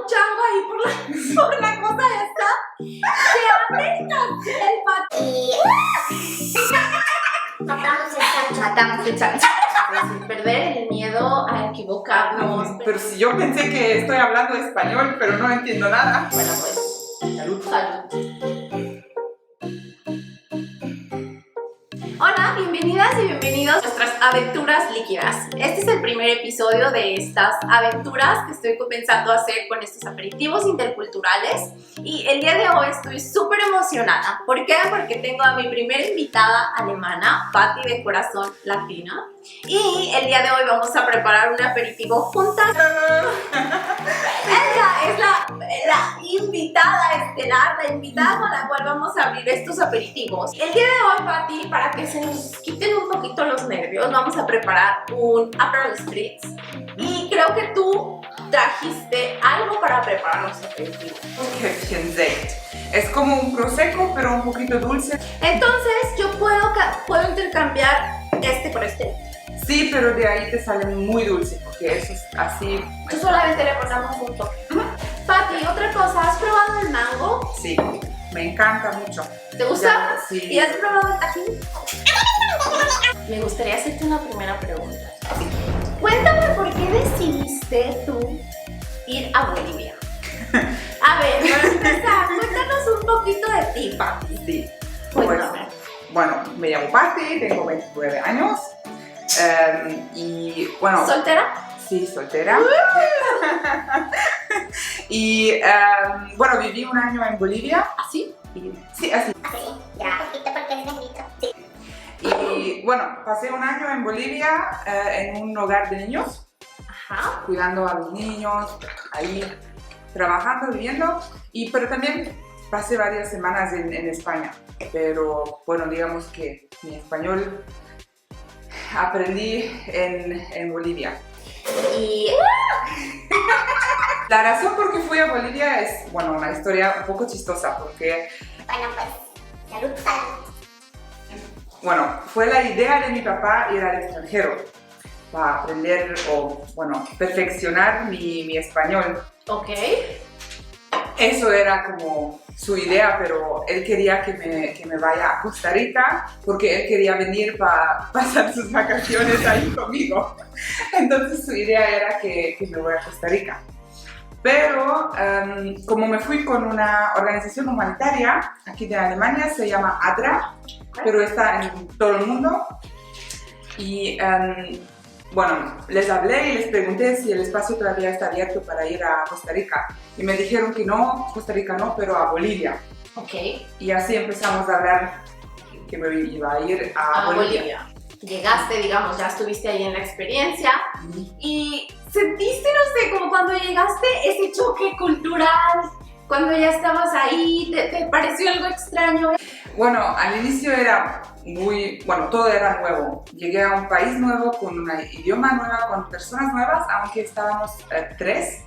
chango ahí por la cosa esta. Se abre el matamos el chancho. Sin perder el miedo a equivocarnos. Pero si yo pensé que estoy hablando español, pero no entiendo nada. Bueno, pues, Salud. salud. Hola, bienvenidas y bienvenidos a nuestras aventuras líquidas. Este es el primer episodio de estas aventuras que estoy comenzando a hacer con estos aperitivos interculturales. Y el día de hoy estoy súper emocionada. ¿Por qué? Porque tengo a mi primera invitada alemana, Patti de Corazón Latina. Y el día de hoy vamos a preparar un aperitivo juntas. Ella es la invitada estelar, la invitada con la cual vamos a abrir estos aperitivos. El día de hoy, Patti, para que se nos quiten un poquito los nervios, vamos a preparar un Aperol Spritz. Y creo que tú trajiste algo para preparar los aperitivos. Hefchensekt. Es como un prosecco, pero un poquito dulce. Entonces, yo puedo intercambiar este por este. Sí, pero de ahí te sale muy dulce, porque eso es así. Yo solamente le ponemos un toque. Patti, otra cosa, ¿has probado el mango? Sí, me encanta mucho. ¿Te gusta? Ya, sí. ¿Y has probado el tajín? Me gustaría hacerte una primera pregunta. Cuéntame por qué decidiste tú ir a Bolivia. A ver, para empezar, cuéntanos un poquito de ti, Patti. Sí. Cuéntame. Bueno, me llamo Patti, tengo 29 años. Y bueno. ¿Soltera? Sí, soltera. Y bueno, viví un año en Bolivia. ¿Así? Sí, así. Así, ya, poquito porque es negrito. Sí. Y bueno, pasé un año en Bolivia en un hogar de niños, Ajá. cuidando a los niños, ahí trabajando, viviendo, pero también pasé varias semanas en España. Pero bueno, digamos que mi español aprendí en Bolivia. Y... La razón por qué fui a Bolivia es, bueno, una historia un poco chistosa, porque Bueno, pues, salud, salud. bueno, fue la idea de mi papá ir al extranjero para aprender o, bueno, perfeccionar mi español. Ok. Eso era como su idea, pero él quería que me vaya a Costa Rica porque él quería venir para pasar sus vacaciones ahí conmigo. Entonces su idea era que me voy a Costa Rica. Pero como me fui con una organización humanitaria aquí de Alemania, se llama ADRA, pero está en todo el mundo. Y bueno, les hablé y les pregunté si el espacio todavía está abierto para ir a Costa Rica. Y me dijeron que no, Costa Rica no, pero a Bolivia. Ok. Y así empezamos a hablar que me iba a ir a Bolivia. Llegaste, digamos, ya estuviste ahí en la experiencia y sentiste, no sé, como cuando llegaste ese choque cultural, cuando ya estabas ahí, ¿te pareció algo extraño? Bueno, al inicio era muy, bueno, todo era nuevo. Llegué a un país nuevo, con un idioma nuevo, con personas nuevas, aunque estábamos tres.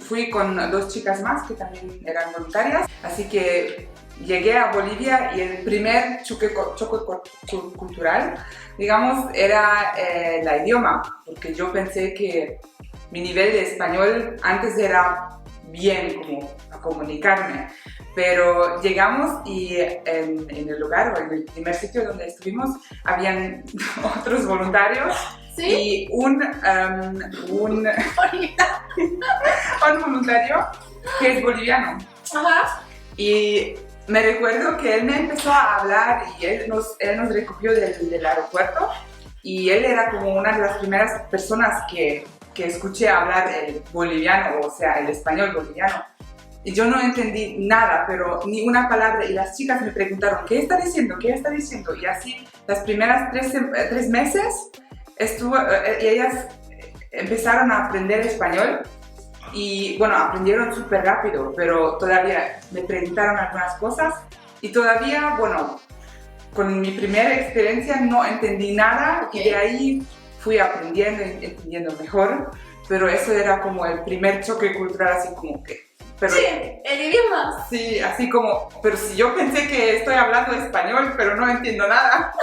Fui con dos chicas más que también eran voluntarias, así que llegué a Bolivia y el primer choque cultural, digamos, era el idioma, porque yo pensé que mi nivel de español antes era bien como a comunicarme, pero llegamos y en el lugar o en el primer sitio donde estuvimos habían otros voluntarios. ¿Sí? Y un voluntario que es boliviano. Ajá. Y me recuerdo que él me empezó a hablar y él nos recogió del aeropuerto y él era como una de las primeras personas que escuché hablar el boliviano, o sea, el español boliviano. Y yo no entendí nada, pero ni una palabra, y las chicas me preguntaron, ¿qué está diciendo? ¿Qué está diciendo? Y así, las primeras tres meses, y ellas empezaron a aprender español y bueno, aprendieron súper rápido, pero todavía me preguntaron algunas cosas y todavía, bueno, con mi primera experiencia no entendí nada. Okay. Y de ahí fui aprendiendo y entendiendo mejor, pero eso era como el primer choque cultural, así como que pero Sí, el idioma. sí, así como, pero si yo pensé que estoy hablando español, pero no entiendo nada.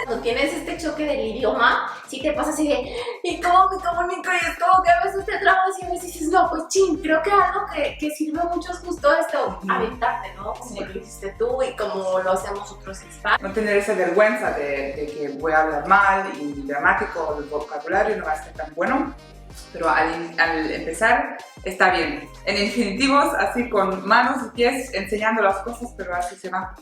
Cuando tienes este choque del idioma, sí te pasa así de, ¿y cómo me comunico? Y es como que a veces te trabas y a veces dices, no, pues chin, creo que algo que sirve mucho es justo esto, aventarte, ¿no? Como Sí. lo hiciste tú y como lo hacemos otros hispanos. No tener esa vergüenza de que voy a hablar mal y mi gramático o el vocabulario no va a estar tan bueno. Pero al empezar está bien. En infinitivos, así con manos y pies enseñando las cosas, pero así se va.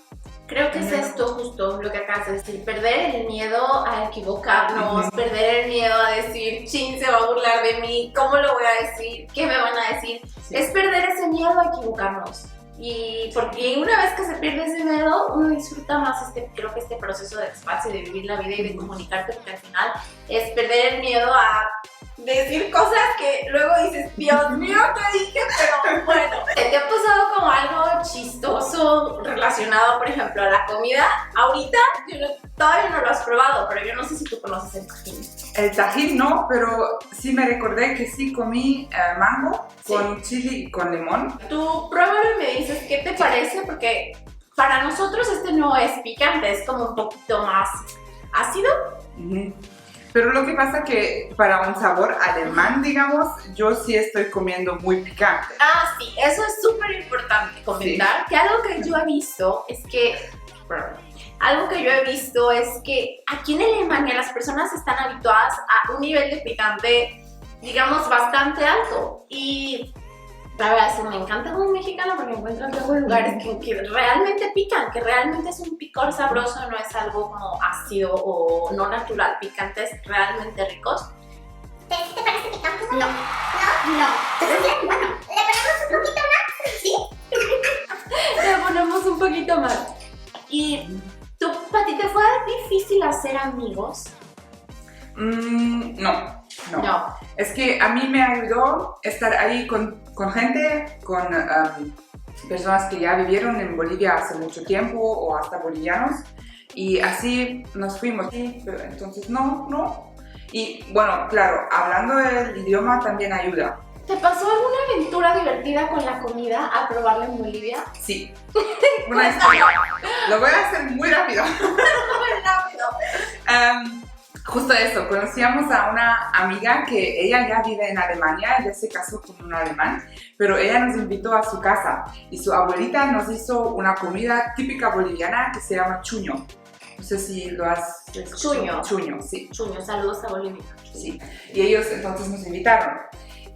Creo que es esto justo lo que acabas de decir, perder el miedo a equivocarnos, perder el miedo a decir, chin, se va a burlar de mí, ¿cómo lo voy a decir? ¿Qué me van a decir? Sí. Es perder ese miedo a equivocarnos. Y porque una vez que se pierde ese miedo, uno disfruta más creo que este proceso de espacio, de vivir la vida y de comunicarte, porque al final es perder el miedo a decir cosas que luego dices, Dios mío, ¿qué dije? Pero bueno, ¿te ha pasado como algo chistoso relacionado, por ejemplo, a la comida? Ahorita todavía no lo has probado, pero yo no sé si tú conoces el tajín. El tajín no, pero sí me recordé que sí comí mango con chili y con limón. Tú pruébalo y me dices qué te parece, porque para nosotros este no es picante, es como un poquito más ácido. Ujú. Pero lo que pasa que para un sabor alemán, digamos, yo sí estoy comiendo muy picante. Ah, sí, eso es súper importante comentar, que algo que yo he visto es que, aquí en Alemania las personas están habituadas a un nivel de picante, digamos, bastante alto. Y la verdad es que me encanta como mexicana porque encuentro luego lugares que realmente pican, que realmente es un picor sabroso, no es algo como ácido o no natural, picantes realmente ricos. ¿Te parece picante? No. No. Entonces, bueno, ¿le ponemos un poquito más? Sí. Le ponemos un poquito más. ¿Y tú, Pati, te fue difícil hacer amigos? No. No. Es que a mí me ayudó estar ahí con gente, con personas que ya vivieron en Bolivia hace mucho tiempo o hasta bolivianos, y así nos fuimos. Sí, pero entonces no. Y bueno, claro, hablando del idioma también ayuda. ¿Te pasó alguna aventura divertida con la comida a probarla en Bolivia? Sí. Una historia. Lo voy a hacer muy rápido. Muy rápido. Justo eso, conocíamos a una amiga que ella ya vive en Alemania, ella se casó con un alemán, pero ella nos invitó a su casa y su abuelita nos hizo una comida típica boliviana que se llama chuño. No sé si lo has escuchado. Chuño. Chuño, sí. Chuño, saludos a Bolivia. Sí. Y ellos entonces nos invitaron.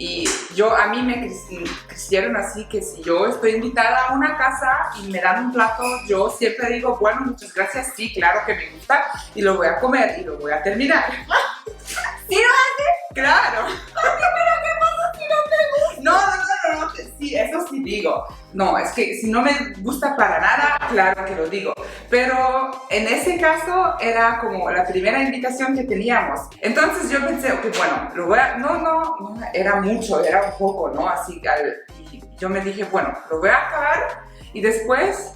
Y a mí me crecieron así que si yo estoy invitada a una casa y me dan un plato, yo siempre digo, bueno, muchas gracias, sí, claro que me gusta y lo voy a comer y lo voy a terminar. ¿Sí lo haces? ¡Claro! ¿Pero qué pasa si no te gusta? No, sí, eso sí digo. No, es que si no me gusta para nada, claro que lo digo. Pero en ese caso era como la primera invitación que teníamos. Entonces yo pensé, ok, bueno, lo voy a... No, era mucho, era un poco, ¿no? Así, y yo me dije, bueno, lo voy a acabar y después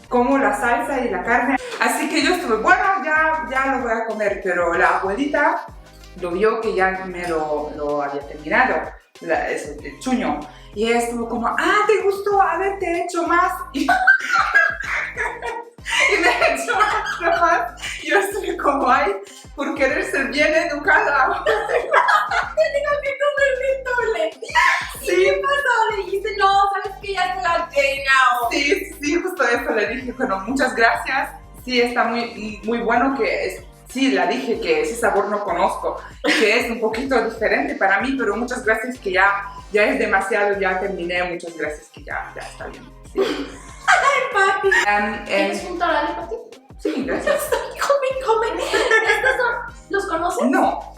como la salsa y la carne. Así que yo estuve, bueno, ya lo voy a comer, pero la abuelita lo vio que ya me lo había terminado, el chuño. Y ella estuvo como, ¿te gustó haberte hecho más? Y me echó más. Y yo estuve como, por querer ser bien educada. Tengo que comer doble. Sí. ¿Qué pasó? Le dijiste, no, sabes que ya te la llenado. Sí, justo eso le dije, bueno, muchas gracias. Sí, está muy bueno que sí, la dije que ese sabor no conozco, que es un poquito diferente para mí, pero muchas gracias que ya es demasiado, ya terminé, muchas gracias que ya está bien. Sí. Ay, Pati. ¿Tienes En- un taral, Pati? sí, gracias. Come. ¿Los conoces? No.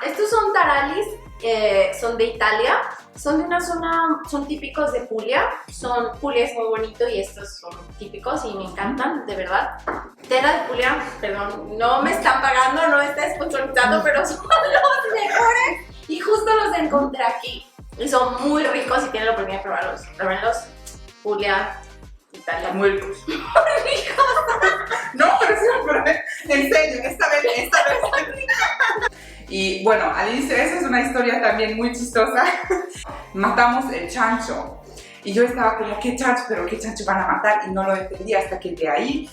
Estos son taralis, son de Italia, son de una zona, son típicos de Puglia. Puglia es muy bonito y estos son típicos y me encantan, de verdad. Tera de Puglia, perdón, no me están pagando, no está sponsorizado, pero son los mejores y justo los encontré aquí. Y son muy ricos y tienen la oportunidad de probarlos. Pruébenlos, Puglia, Italia. Muy ricos. No, pero sí me probé. En serio, esta vez. Y bueno, al inicio, esa es una historia también muy chistosa. Matamos el chancho. Y yo estaba como, ¿qué chancho? ¿Pero qué chancho van a matar? Y no lo entendí hasta que de ahí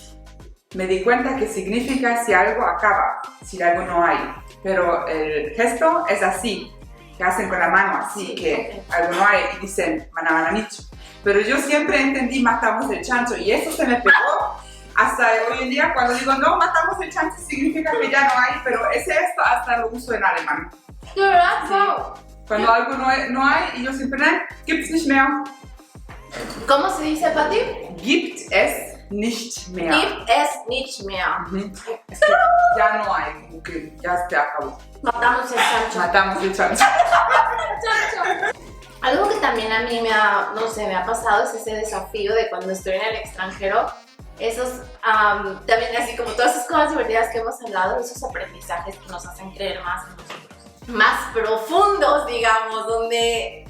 me di cuenta que significa si algo acaba, si algo no hay. Pero el gesto es así, que hacen con la mano así, Sí, que algo no hay y dicen manamanicho. Pero yo siempre entendí matamos el chancho y eso se me pegó hasta hoy en día cuando digo no, matamos el chancho significa que ya no hay, pero es esto hasta lo uso en alemán. ¿De verdad? Sí. Wow. Cuando algo no hay y yo siempre, nein, gibt's nicht mehr. ¿Cómo se dice, Pati? Gibt es nicht mehr. Gibt es nicht mehr. Es que ya no hay, como que ya se acabó. Matamos el chancho. Matamos el chancho. Algo que también a mí me ha pasado es ese desafío de cuando estoy en el extranjero, esos, también así como todas esas cosas divertidas que hemos hablado, esos aprendizajes que nos hacen creer más en nosotros, más profundos, digamos, donde,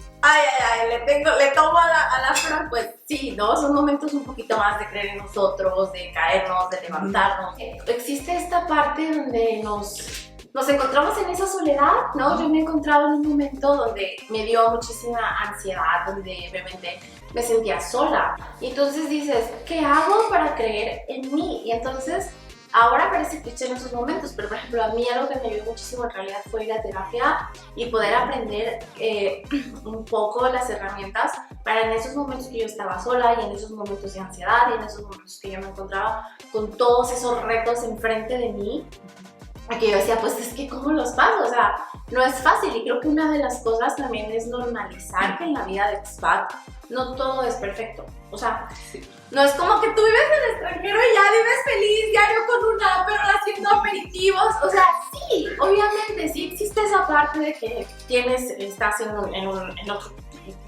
le tomo a la flor, pues sí, ¿no? Son momentos un poquito más de creer en nosotros, de caernos, de levantarnos. Existe esta parte donde nos encontramos en esa soledad, ¿no? Yo me he encontrado en un momento donde me dio muchísima ansiedad, donde realmente me sentía sola. Y entonces dices, ¿qué hago para creer en mí? Y entonces, ahora parece cliché en esos momentos, pero por ejemplo, a mí algo que me ayudó muchísimo en realidad fue ir a terapia y poder aprender un poco las herramientas para en esos momentos que yo estaba sola y en esos momentos de ansiedad y en esos momentos que yo me encontraba con todos esos retos enfrente de mí. Que yo decía, pues es que ¿cómo los paso? O sea, no es fácil y creo que una de las cosas también es normalizar que en la vida de expat no todo es perfecto. O sea, no es como que tú vives en el extranjero y ya vives feliz diario con una pero haciendo aperitivos. O sea, sí, obviamente sí existe esa parte de que estás en otro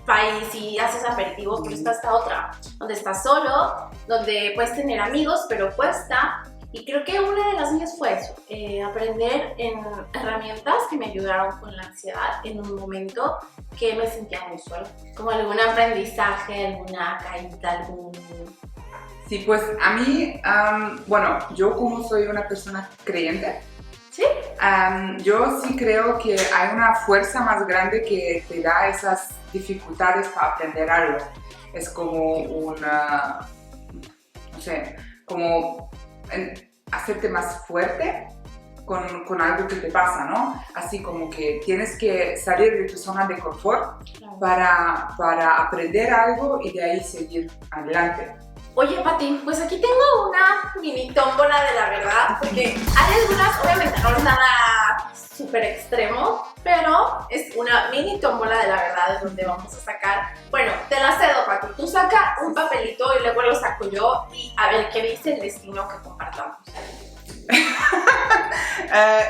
país y haces aperitivos, pero está esta otra, donde estás solo, donde puedes tener amigos, pero cuesta. Y creo que una de las mías fue eso, aprender en herramientas que me ayudaron con la ansiedad en un momento que me sentía muy sola. Como algún aprendizaje, alguna caída, algún... Sí, pues a mí, bueno, yo como soy una persona creyente, ¿sí? Yo sí creo que hay una fuerza más grande que te da esas dificultades para aprender algo. Es como una, no sé, como hacerte más fuerte con algo que te pasa, ¿no? Así como que tienes que salir de tu zona de confort para aprender algo y de ahí seguir adelante. Oye, Pati, pues aquí tengo una mini tómbola de la verdad, porque hay algunas, obviamente no es nada súper extremo, pero es una mini tómbola de la verdad de donde vamos a sacar. Bueno, te la cedo, Pati. Tú saca un papelito y luego lo saco yo y a ver qué dice el destino que compartamos.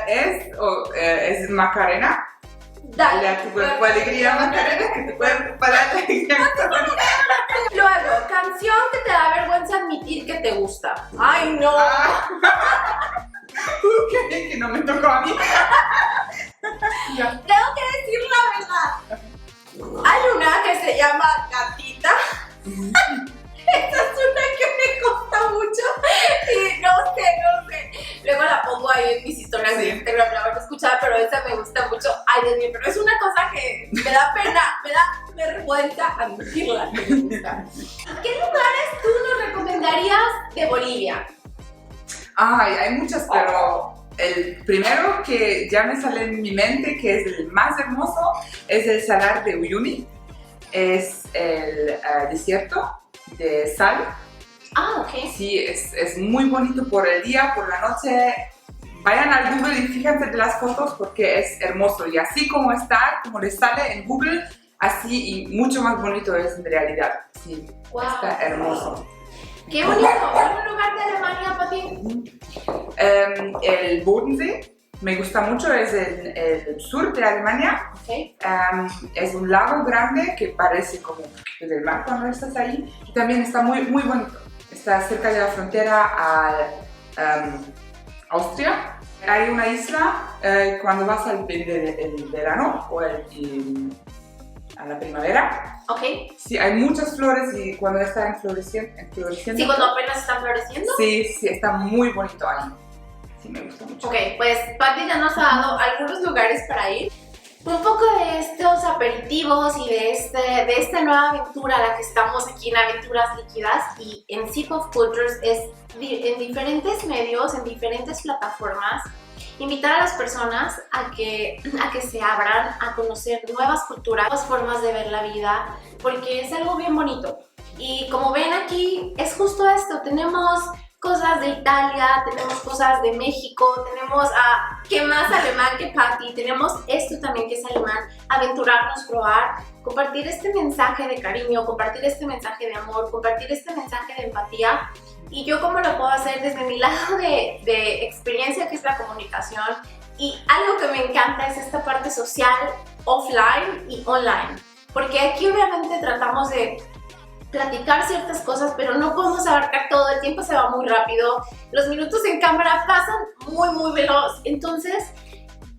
Es Macarena. Dale a tu cuerpo alegría, Macarena, que tu cuerpo para alegría. Luego, canción que te da vergüenza admitir que te gusta. ¡Ay, no! Qué bien que no me tocó a mí. Tengo que decir la verdad. Hay una que se llama Gatita. Esta es una que me gusta mucho y no sé. Luego la pongo ahí en mis historias de Instagram, la van a escuchar, pero esa me gusta mucho. Ay, Dios mío, pero es una cosa que me da pena, me da vergüenza admitirla que me gusta. ¿Qué lugares tú nos recomendarías de Bolivia? Ay, hay muchas, pero el primero que ya me sale en mi mente, que es el más hermoso, es el Salar de Uyuni. Es el desierto de sal. Ah, ok. Sí, es muy bonito por el día, por la noche. Vayan al Google y fíjense de las fotos porque es hermoso. Y así como está, como les sale en Google, así y mucho más bonito es en realidad. Sí, wow. Está hermoso. ¡Qué bonito! ¿Algún lugar de Alemania, Pati? El Bodensee. Me gusta mucho, es en el sur de Alemania. Okay. Es un lago grande que parece como del mar cuando estás ahí. Y también está muy, muy bonito. Está cerca de la frontera a Austria. Hay una isla cuando vas al verano o a la primavera. Ok. Sí, hay muchas flores y cuando están floreciendo. Sí, cuando apenas están floreciendo. Sí, está muy bonito ahí. Sí, me gusta mucho. Ok, pues Pati ya nos ha dado algunos lugares para ir. un poco de estos aperitivos y de esta nueva aventura a la que estamos aquí en Aventuras Líquidas y en Sip of Cultures es en diferentes medios, en diferentes plataformas, invitar a las personas a que se abran a conocer nuevas culturas, nuevas formas de ver la vida, porque es algo bien bonito. Y como ven aquí, es justo esto, tenemos cosas de Italia, tenemos cosas de México, tenemos a ¿qué más alemán que Patty? Tenemos esto también que es alemán, aventurarnos, probar, compartir este mensaje de cariño, compartir este mensaje de amor, compartir este mensaje de empatía. Y yo cómo lo puedo hacer desde mi lado de experiencia, que es la comunicación. Y algo que me encanta es esta parte social, offline y online. Porque aquí obviamente tratamos de platicar ciertas cosas, pero no podemos abarcar todo, el tiempo se va muy rápido, los minutos en cámara pasan muy veloz, entonces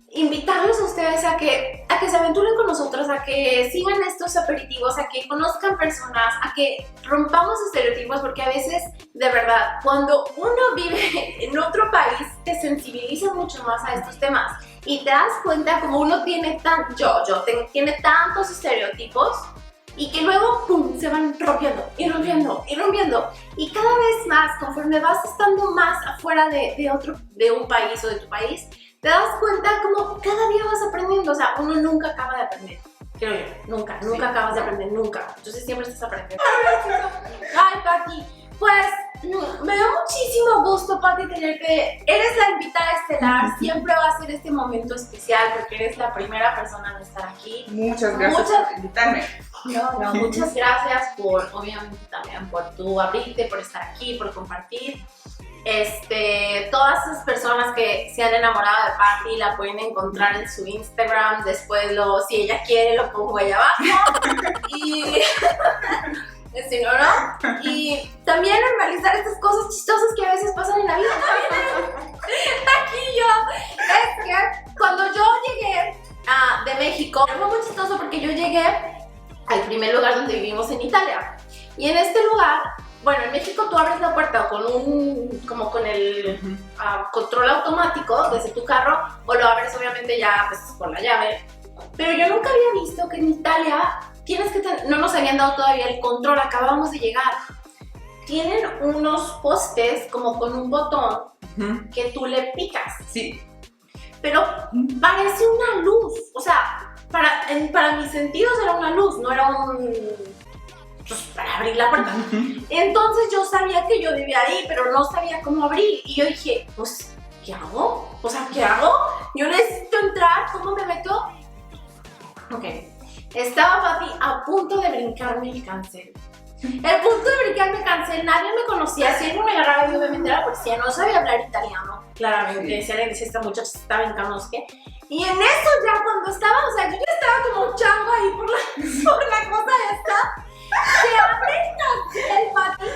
invitarlos a ustedes a que se aventuren con nosotros, a que sigan estos aperitivos, a que conozcan personas, a que rompamos estereotipos, porque a veces, de verdad, cuando uno vive en otro país, te sensibiliza mucho más a estos temas y te das cuenta como uno tiene tiene tantos estereotipos y que luego, ¡pum!, se van rompiendo y rompiendo y rompiendo. Y cada vez más, conforme vas estando más afuera de un país o de tu país, te das cuenta como cada día vas aprendiendo. O sea, uno nunca acaba de aprender. Creo yo, nunca acabas de aprender, nunca. Entonces siempre estás aprendiendo. Ay, Patty, pues me da muchísimo gusto, Patty, tenerte. Eres la invitada estelar, siempre va a ser este momento especial porque eres la primera persona en estar aquí. Muchas gracias por invitarme. No, muchas gracias obviamente también por tu abrirte, por estar aquí, por compartir. Todas esas personas que se han enamorado de Patty la pueden encontrar en su Instagram. Después, si ella quiere, lo pongo ahí abajo. Y si no. Y también normalizar estas cosas chistosas que a veces pasan en la vida. Aquí es que cuando yo llegué de México, fue muy chistoso porque yo llegué al primer lugar donde vivimos en Italia. Y en este lugar, bueno, en México tú abres la puerta con el control automático desde tu carro, o lo abres obviamente ya pues con la llave. Pero yo nunca había visto que en Italia no nos habían dado todavía el control, acabamos de llegar. Tienen unos postes como con un botón que tú le picas. Sí. Pero parece una luz, o sea, para mis sentidos era una luz, no era para abrir la puerta. Entonces yo sabía que yo vivía ahí, pero no sabía cómo abrir. Y yo dije, pues, ¿qué hago? O sea, ¿qué hago? Yo necesito entrar, ¿cómo me meto? Ok. Estaba Patty a punto de brincarme el cancel. El punto de brincarme el cancel, nadie me conocía. Si alguien me agarraba, yo obviamente era la policía, no sabía hablar italiano. Claramente, decía esta muchacha se está brincando, no sé qué. Y en eso ya cuando estaba, o sea, yo ya estaba como chango ahí por la cosa esta. Se abre el Patty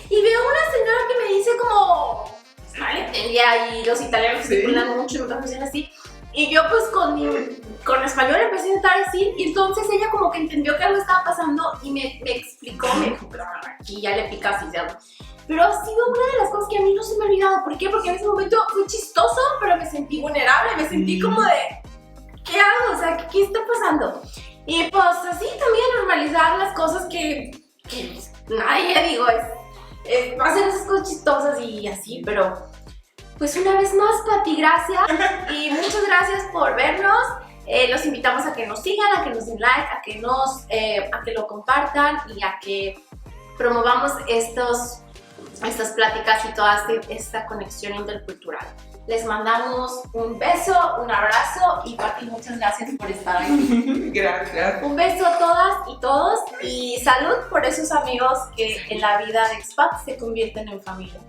y veo una señora que me dice como, vale, y los italianos se burlan mucho y me conocen así. Y yo pues con español empecé a intentar decir, y entonces ella como que entendió que algo estaba pasando y me explicó, me dijo, pero aquí ya le picas y ya. Pero ha sido una de las cosas que a mí no se me ha olvidado. ¿Por qué? Porque en ese momento fue chistoso, pero me sentí vulnerable, me sentí como de, ¿qué hago? O sea, ¿qué está pasando? Y pues así también normalizar las cosas que nadie, digo, hacen esas cosas chistosas y así, pero pues una vez más, Patty, gracias y muchas gracias por vernos. Los invitamos a que nos sigan, a que nos den like, a que lo compartan y a que promovamos estas pláticas y toda esta conexión intercultural. Les mandamos un beso, un abrazo y Patty, muchas gracias por estar aquí. Gracias. Un beso a todas y todos y salud por esos amigos que en la vida de expat se convierten en familia.